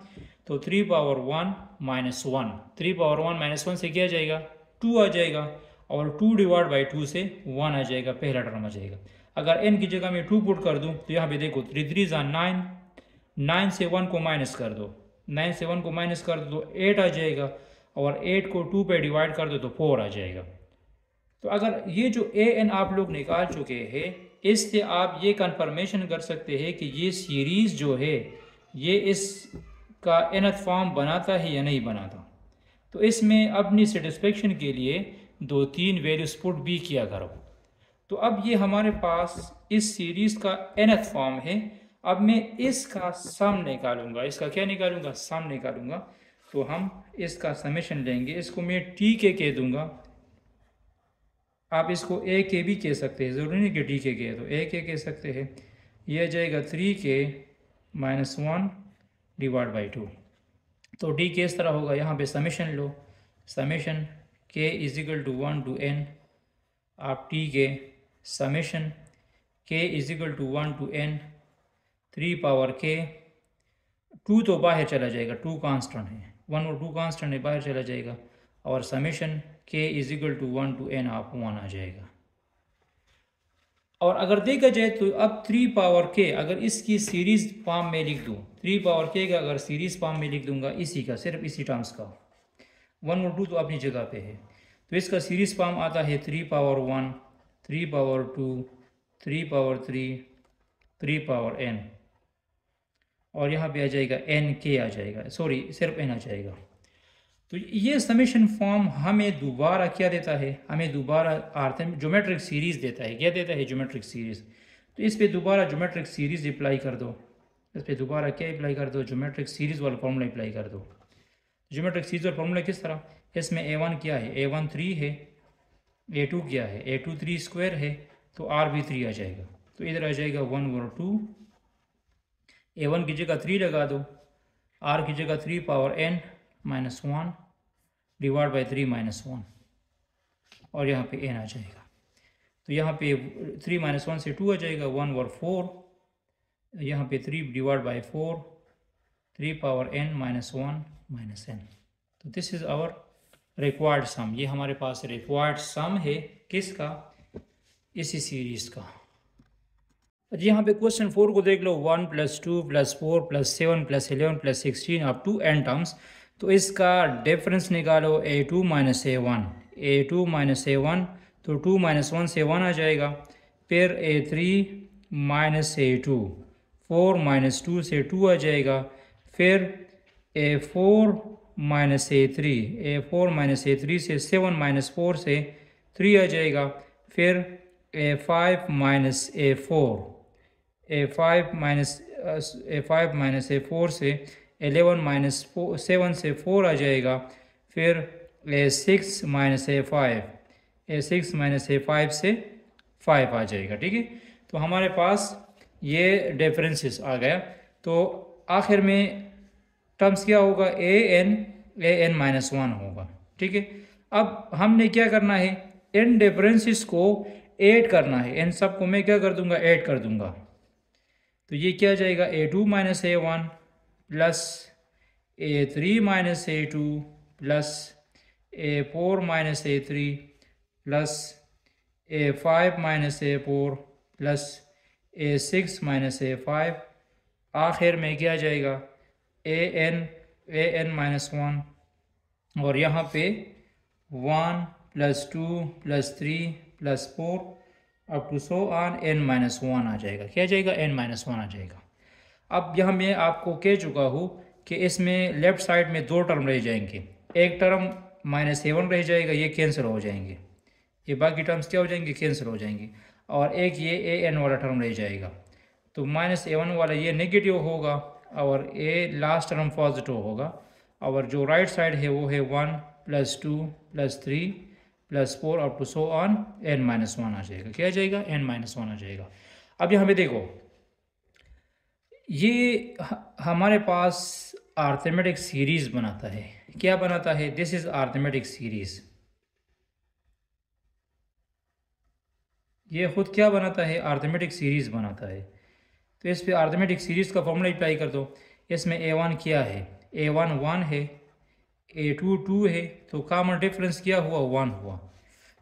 तो 3 पावर 1 -1, 3 पावर 1 -1 से क्या आ जाएगा? 2 आ जाएगा, और 2 डिवाइड बाई 2 से 1 आ जाएगा, पहला टर्म आ जाएगा। अगर n की जगह मैं 2 पुट कर दूँ तो यहाँ पे देखो 3 3 9, 9 से 1 को माइनस कर दो, 9 से 1 को माइनस कर दो तो 8 आ जाएगा, और 8 को 2 पे डिवाइड कर दो तो 4 आ जाएगा। तो अगर ये जो an आप लोग निकाल चुके हैं, इससे आप ये कंफर्मेशन कर सकते हैं कि ये सीरीज़ जो है ये इसका nth फॉर्म बनाता है या नहीं बनाता। तो इसमें अपनी सेटिस्फेक्शन के लिए 2-3 वैल्यूज पुट भी किया करो। तो अब ये हमारे पास इस सीरीज़ का nth फॉर्म है। अब मैं इसका सम निकालूंगा। इसका क्या निकालूंगा? सम निकालूंगा। तो हम इसका समेशन लेंगे। इसको मैं टी के कह दूंगा, आप इसको ए के भी कह सकते हैं, ज़रूरी नहीं कि टी के कह, तो ए के कह सकते हैं। यह जाएगा 3k -1 डिवाइड बाई 2। तो टी के इस तरह होगा। यहाँ पे समेशन लो, summation k is equal to 1 to n, of t k summation k is equal to 1 to n 3 power k, 2 तो बाहर चला जाएगा, 2 कांस्टेंट है, 1 और 2 कांस्टेंट है, बाहर चला जाएगा, और summation k is equal to 1 to n आप 1 आ जाएगा। और अगर देखा जाए तो अब 3 पावर k अगर इसकी सीरीज फॉर्म में लिख दूँ, 3 पावर k का अगर सीरीज फॉर्म में लिख दूंगा, इसी का, सिर्फ इसी टर्म्स का, 1 और 2 तो अपनी जगह पे है, तो इसका सीरीज फॉर्म आता है 3 power 1, 3 power 2, 3 power 3, 3 power n, और यहाँ पे आ जाएगा n k आ जाएगा, सॉरी सिर्फ n आ जाएगा। तो ये समेशन फॉर्म हमें दोबारा क्या देता है? हमें दोबारा ज्योमेट्रिक सीरीज़ देता है। क्या देता है? Geometric series. तो इस पे दोबारा ज्योमेट्रिक सीरीज़ अप्लाई कर दो। इस पे दोबारा क्या अप्लाई कर दो? ज्योमेट्रिक सीरीज़ वाला फॉर्मूला अप्लाई कर दो। ज्योमेट्रिक सीरीज़ वाला फॉर्मूला किस तरह? इसमें a1 क्या है? a1 3 है, a2 क्या है? a2 3 स्क्वायर है, तो r भी 3 आ जाएगा। तो इधर आ जाएगा 1 और 2, a1 की जगह 3 लगा दो, आर की जगह 3 power n minus 1 divide by 3 minus 1 और यहाँ पे n आ जाएगा। तो यहाँ पे 3 माइनस 1 से 2 आ जाएगा, 1 और 4, यहाँ पे 3 divide by 4, 3 power n minus 1 minus n। तो दिस इज़ आवर रिक्वायर्ड सम। ये हमारे पास रिक्वायर्ड सम है किसका, इसी सीरीज़ का। जी यहाँ पे क्वेश्चन 4 को देख लो, 1 + 2 + 4 + 7 + 11 + 16 अप टू n टर्म्स। तो इसका डिफरेंस निकालो, a2 - a1, a2 - a1, तो 2 - 1 से 1 आ जाएगा। फिर a3 - a2, 4 - 2 से 2 आ जाएगा। फिर a4 - a3, a4 - a3 से 7 - 4 से 3 आ जाएगा। फिर a5 - a4, a5 - a4 से 11 - 7 से 4 आ जाएगा। फिर a6 - a5, a6 - a5 से 5 आ जाएगा। ठीक है, तो हमारे पास ये डिफरेंसेस आ गया। तो आखिर में टर्म्स क्या होगा, an माइनस 1 होगा। ठीक है, अब हमने क्या करना है, इन डिफरेंसेस को ऐड करना है। इन सब को मैं क्या कर दूंगा, ऐड कर दूंगा। तो ये क्या जाएगा, a2 - a1 plus a3 - a2 plus a4 - a3 plus a5 - a4 plus a6 - a5। आखिर में क्या जाएगा, an माइनस 1 और यहाँ पे 1 + 2 + 3 + 4 up to so on n - 1 आ जाएगा। क्या जाएगा, n - 1 आ जाएगा। अब यहाँ मैं आपको कह चुका हूँ कि इसमें लेफ्ट साइड में 2 टर्म रह जाएंगे। एक टर्म -a1 रह जाएगा, ये कैंसिल हो जाएंगे। ये बाकी टर्म्स क्या हो जाएंगे, कैंसिल हो जाएंगे। और एक ये an वाला टर्म रह जाएगा। तो -a1 वाला ये नेगेटिव होगा और a लास्ट टर्म पॉजिटिव होगा। और जो राइट साइड है वो है 1 + 2 + 3 + 4 up to so on n - 1 आ जाएगा। क्या आ जाएगा, n - 1 आ जाएगा। अब यहाँ पे देखो, ये हमारे पास अरिथमेटिक सीरीज़ बनाता है। क्या बनाता है, दिस इज़ अरिथमेटिक सीरीज़। ये खुद क्या बनाता है, अरिथमेटिक सीरीज़ बनाता है। तो इस पे अरिथमेटिक सीरीज़ का फॉर्मूला अप्लाई कर दो। इसमें a1 क्या है, a1 1 है, a2 2 है, तो कॉमन डिफरेंस क्या हुआ, 1 हुआ।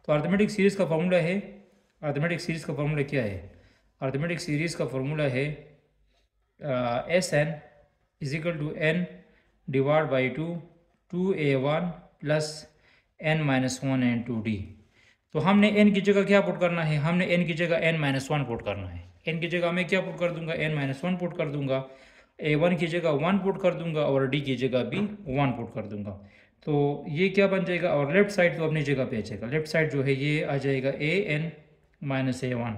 तो अरिथमेटिक सीरीज़ का फॉर्मूला है, अरिथमेटिक सीरीज़ का फॉर्मूला क्या है, अरिथमेटिक सीरीज़ का फॉर्मूला है Sn = n divide by 2a1 plus n - 1 n 2d। तो हमने n की जगह क्या पुट करना है, हमने n की जगह n - 1 पुट करना है। n की जगह मैं क्या पुट कर दूंगा, n - 1 पुट कर दूंगा। a1 की जगह 1 पुट कर दूंगा और d की जगह भी 1 पुट कर दूंगा। तो ये क्या बन जाएगा, और लेफ्ट साइड तो अपनी जगह पे आ जाएगा। लेफ्ट साइड जो है ये आ जाएगा an - a1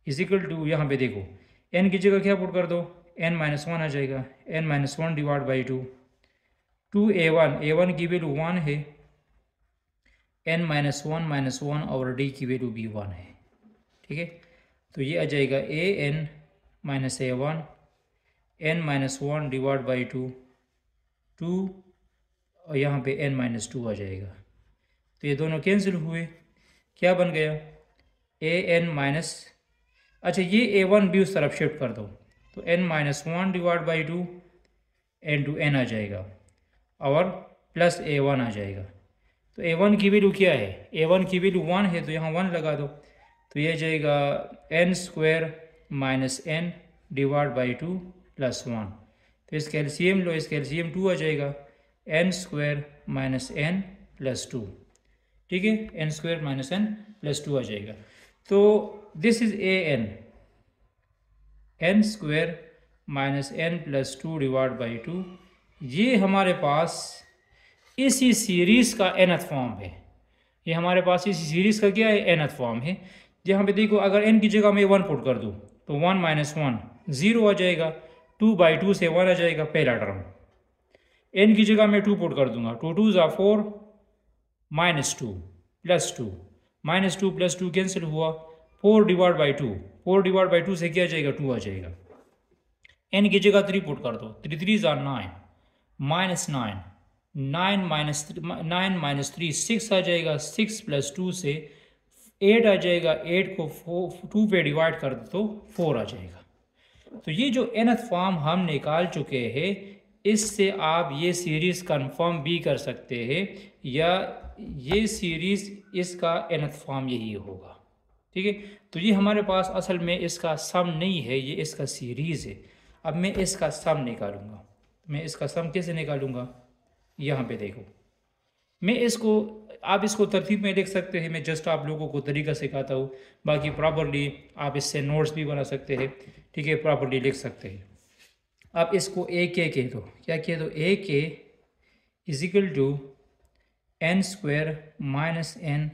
= यहाँ पे देखो, n की जगह क्या पुट कर दो, n - 1 आ जाएगा। n - 1 divide by 2a1, a1 की वैल्यू 1 है, n - 1 - 1 और d की वैल्यू भी 1 है। ठीक है, तो ये आ जाएगा an - a1 n - 1 divide by 2 और यहाँ पे n - 2 आ जाएगा। तो ये दोनों कैंसिल हुए, क्या बन गया, an अच्छा ये a1 भी उस तरफ शिफ्ट कर दो, तो n - 1 डिवाइड बाई 2 n आ जाएगा और प्लस a1 आ जाएगा। तो a1 की वैल्यू क्या है, a1 की वैल्यू 1 है, तो यहाँ 1 लगा दो। तो ये जाएगा n² - n डिवाइड बाई 2 + 1। तो इसका एलसीएम लो, इसका एलसीएम 2 आ जाएगा, n² - n + 2। ठीक है, n² - n + 2 आ जाएगा। तो this is an, n² - n + 2 divide by 2। ये हमारे पास इसी सीरीज़ का nth फॉर्म है। ये हमारे पास इसी सीरीज़ का क्या है, nth फॉर्म है। यहाँ पे देखो, अगर n की जगह मैं 1 पुट कर दूँ तो 1 - 1 0 आ जाएगा, 2/2 से 1 आ जाएगा पहला टर्म। n की जगह मैं 2 पुट कर दूंगा, 2 2 = 4 -2 + 2 -2 + 2 कैंसिल हुआ, 4 डिवाइड बाई 2, 4 डिवाइड बाई 2 से क्या आ जाएगा, 2 आ जाएगा। n की जगह 3 पुट कर दो, 3 3 = 9, -9, 9 माइनस 3 6 आ जाएगा, 6 + 2 से 8 आ जाएगा, 8 को 2 पे डिवाइड कर दो तो 4 आ जाएगा। तो ये जो nth फॉर्म हम निकाल चुके हैं, इससे आप ये सीरीज़ कंफर्म भी कर सकते हैं, या ये सीरीज़ इसका nth फॉर्म यही होगा। ठीक है, तो ये हमारे पास असल में इसका सम नहीं है, ये इसका सीरीज़ है। अब मैं इसका सम निकालूंगा। मैं इसका सम कैसे निकालूंगा, यहाँ पे देखो। मैं इसको, आप इसको तरतीब में लिख सकते हैं, मैं जस्ट आप लोगों को तरीका सिखाता हूँ। बाकी प्रॉपरली आप इससे नोट्स भी बना सकते हैं। ठीक है, प्रॉपरली लिख सकते हैं। आप इसको ए के कह दो, क्या कह दो, a k is equal to n² - n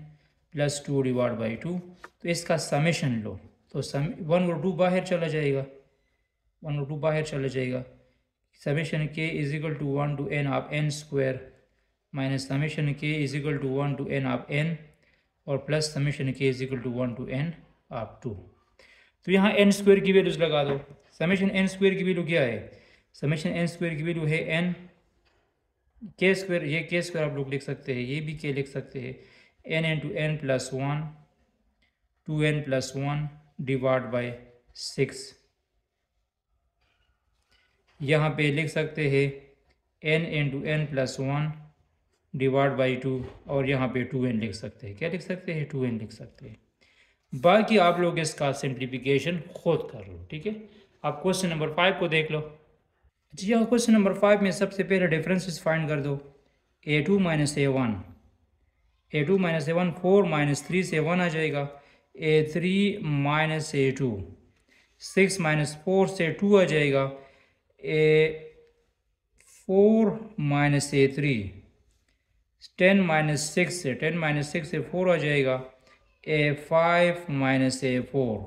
+ 2 divide by 2। तो इसका समेशन लो, तो 1 और 2 बाहर चला जाएगा, 1 और 2 बाहर चला जाएगा। Summation k is equal to 1 to n of n² minus summation k is equal to 1 to n of n और plus summation k is equal to 1 to n of 2। तो यहाँ n² की वैल्यूज लगा दो। समेशन n² की वैल्यू क्या है, समेशन n² की वैल्यू है n k², ये k² आप लोग लिख सकते हैं, ये भी k लिख सकते हैं, n × n + 1 2n + 1 divide by 6। यहाँ पे लिख सकते हैं n × n + 1 डिवाइड बाई 2 और यहाँ पे 2n लिख सकते हैं। क्या लिख सकते हैं, 2n लिख सकते हैं। बाकी आप लोग इसका सिंप्लीफिकेशन खुद कर लो। ठीक है, आप क्वेश्चन नंबर 5 को देख लो। जी हाँ, क्वेश्चन नंबर 5 में सबसे पहले डिफरेंसेस फाइंड कर दो। a2 - a1, a2 - a1 4 - 3 से 1 आ जाएगा। a3 - a2 6 - 4 से 2 आ जाएगा। a4 - a3 10 - 6 से 4 आ जाएगा। a5 - a4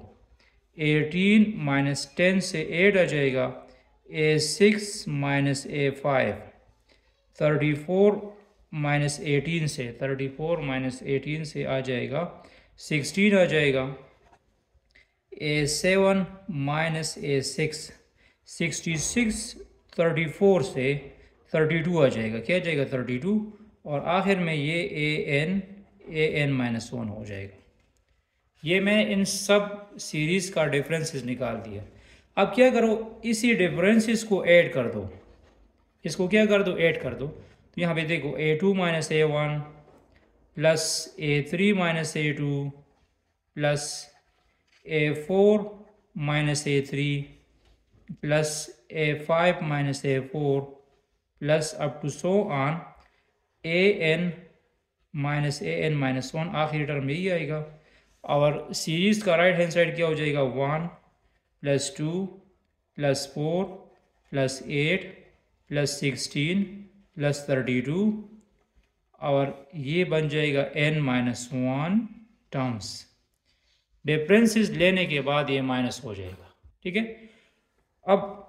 18 - 10 से 8 आ जाएगा। a6 - a5 34 - 18 से आ जाएगा 16 आ जाएगा। a7 - a6 66 34 से 32 आ जाएगा, क्या आ जाएगा 32, और आखिर में ये an - 1 हो जाएगा। ये मैं इन सब सीरीज़ का डिफरेंसेस निकाल दिया। अब क्या करो, इसी डिफरेंसेस को ऐड कर दो, इसको क्या कर दो, ऐड कर दो। तो यहाँ पे देखो a2 - a1 plus a3 - a2 plus a4 - a3 plus a5 - a4 plus up to so on an - 1 आखिरी टर्म में ही आएगा। और सीरीज़ का राइट हैंड साइड क्या हो जाएगा, 1 + 2 + 4 + 8 + 16 + 32 और ये बन जाएगा n - 1 टर्म्स। डिफरेंसेस लेने के बाद ये माइनस हो जाएगा। ठीक है, अब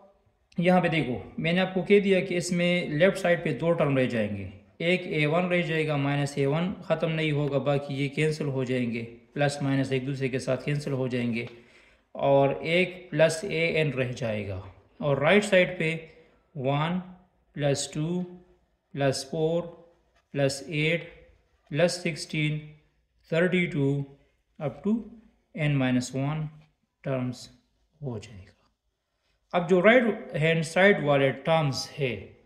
यहाँ पे देखो, मैंने आपको कह दिया कि इसमें लेफ्ट साइड पे 2 टर्म रह जाएंगे। एक a1 रह जाएगा, -a1 ख़त्म नहीं होगा, बाकी ये कैंसिल हो जाएंगे, प्लस माइनस एक दूसरे के साथ कैंसिल हो जाएंगे, और एक प्लस an रह जाएगा। और राइट साइड पे 1 + 2 + 4 + 8 + 16 32 अप टू n - 1 टर्म्स हो जाएगा। अब जो राइट हैंड साइड वाले टर्म्स है,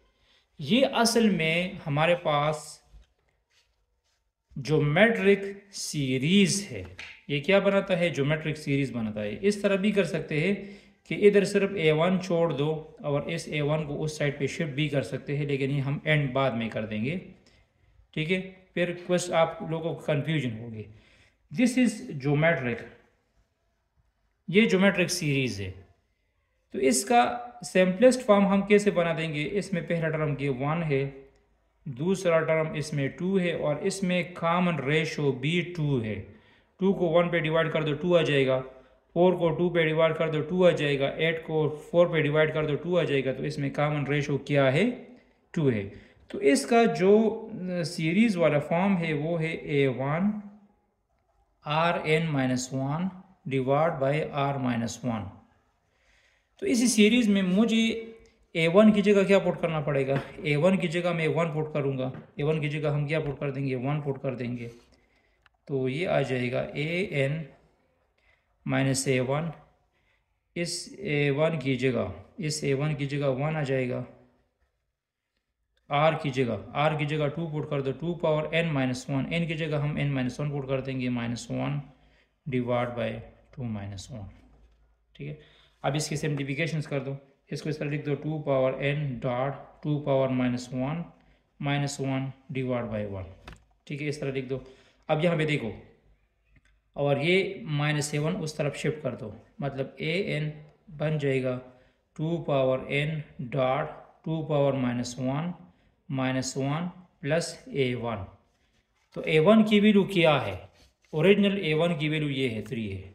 ये असल में हमारे पास ज्योमेट्रिक सीरीज़ है। ये क्या बनाता है, ज्योमेट्रिक सीरीज़ बनाता है। इस तरह भी कर सकते हैं कि इधर सिर्फ a1 छोड़ दो और इस a1 को उस साइड पे शिफ्ट भी कर सकते हैं, लेकिन ये हम एंड बाद में कर देंगे। ठीक है, फिर क्वेश्चन आप लोगों को कन्फ्यूजन होगी। दिस इज़ ज्योमेट्रिक, ये ज्योमेट्रिक सीरीज़ है। तो इसका सिंपलेस्ट फॉर्म हम कैसे बना देंगे, इसमें पहला टर्म ये 1 है, दूसरा टर्म इसमें 2 है, और इसमें कॉमन रेशो भी 2 है। 2 को 1 पे डिवाइड कर दो 2 आ जाएगा, 4 को 2 पे डिवाइड कर दो 2 आ जाएगा, 8 को 4 पे डिवाइड कर दो 2 आ जाएगा। तो इसमें कॉमन रेशो क्या है, 2 है। तो इसका जो सीरीज़ वाला फॉर्म है वो है a1 Rn - 1 divide by r - 1। तो इसी सीरीज़ में मुझे A1 की जगह क्या पुट करना पड़ेगा, A1 की जगह मैं 1 पुट करूँगा, A1 की जगह हम क्या पुट कर देंगे, 1 पुट कर देंगे। तो ये आ जाएगा AN माइनस A1, इस A1 की जगह, इस A1 की जगह 1 आ जाएगा, R की जगह 2 पुट कर दो, 2 पावर n माइनस 1, n की जगह हम n माइनस 1 पुट कर देंगे, -1 डिवाइड बाई 2 माइनस 1। ठीक है, अब इसकी सिम्प्लीफिकेशंस कर दो, इसको इस तरह लिख दो, 2 power n dot 2 power -1 divide by 1। ठीक है, इस तरह लिख दो। अब यहाँ पे देखो, और ये -7 उस तरफ शिफ्ट कर दो, मतलब an बन जाएगा 2 power n dot 2 power -1 plus A1। तो A1 की वैल्यू क्या है, ओरिजिनल A1 की वैल्यू ये है 3 है,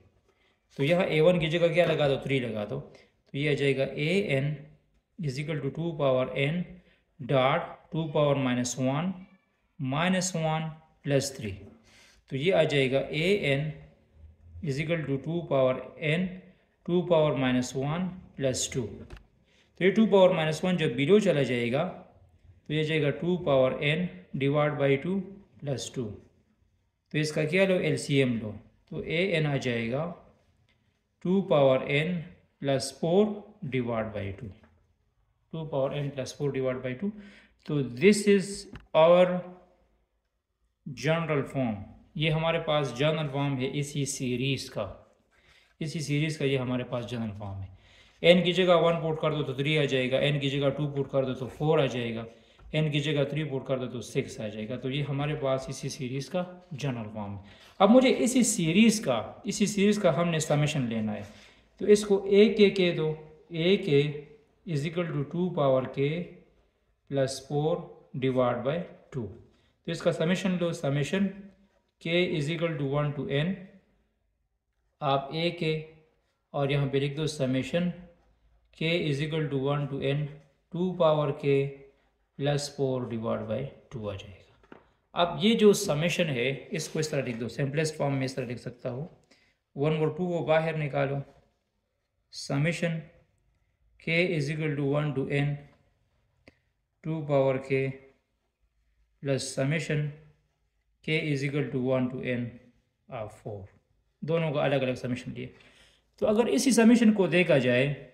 तो यह A1 की जगह क्या लगा दो, 3 लगा दो। तो ये आ जाएगा AN is equal to 2 power n dot 2 power -1 plus 3। तो ये आ जाएगा AN is equal to 2 power n 2 power -1 plus 2। तो ये 2 पावर -1 जब बिलो चला जाएगा तो ये जाएगा 2 power n divide by 2 plus 2। तो इसका क्या लो, LCM लो, तो AN आ जाएगा 2 power n plus 4 divide by 2, 2 power n plus 4 divide by 2। तो this is our general form, ये हमारे पास जनरल फॉर्म है इसी सीरीज़ का, इसी सीरीज़ का ये हमारे पास जनरल फॉर्म है। n की जगह 1 पुट कर दो तो 3 आ जाएगा, n की जगह 2 पुट कर दो तो 4 आ जाएगा, n की जगह 3 पुट कर दो तो 6 आ जाएगा। तो ये हमारे पास इसी सीरीज़ का जनरल फॉर्म है। अब मुझे इसी सीरीज़ का हमने समेशन लेना है, तो इसको a दो, a is equal to 2 power k plus 4 divide by 2। तो इसका समेशन लो, summation k is equal to 1 to n, of a और यहाँ पे लिख दो summation k is equal to 1 to n 2 power k plus 4 divide by 2 आ जाएगा। अब ये जो समेशन है इसको इस तरह लिख दो, सिंपलेस्ट फॉर्म में इस तरह लिख सकता हूँ, 1 और 2 को बाहर निकालो, summation k is equal to 1 to n 2 power k plus summation k is equal to 1 to n 4। दोनों का अलग अलग समेशन लिए। तो अगर इसी समेशन को देखा जाए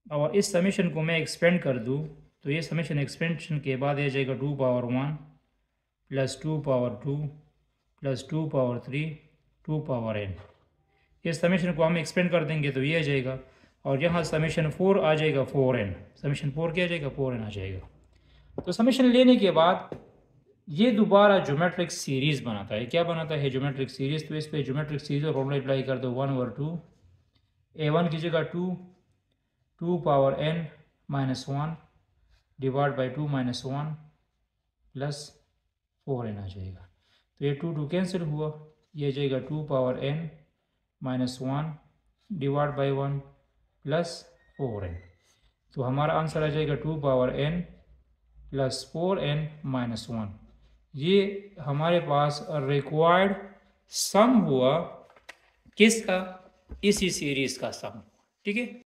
और इस समेशन को मैं एक्सपेंड कर दूं, तो ये समेशन एक्सपेंशन के बाद आ जाएगा 2 power 1 plus 2 power 2 plus 2 power 3 2 power n। इस समेशन को हम एक्सपेंड कर देंगे तो ये आ जाएगा, और यहाँ समेशन 4 आ जाएगा 4n, समेशन 4 क्या आ जाएगा, 4n आ जाएगा। तो समेशन लेने के बाद ये दोबारा ज्योमेट्रिक सीरीज़ बनाता है, क्या बनाता है, ज्योमेट्रिक सीरीज़। तो इस पर ज्योमेट्रिक सीरीज़ और फॉर्मूला अप्लाई कर दो, 1 ओवर 2, a1 की जगह 2 power n minus 1 divide by 2 minus 1 plus 4n आ जाएगा। तो ये 2 कैंसिल हुआ, ये जाएगा 2 power n minus 1 divide by 1 plus 4n। तो हमारा आंसर आ जाएगा 2 power n plus 4n minus 1। ये हमारे पास रिक्वायर्ड सम हुआ, किसका, इसी सीरीज़ का सम। ठीक है।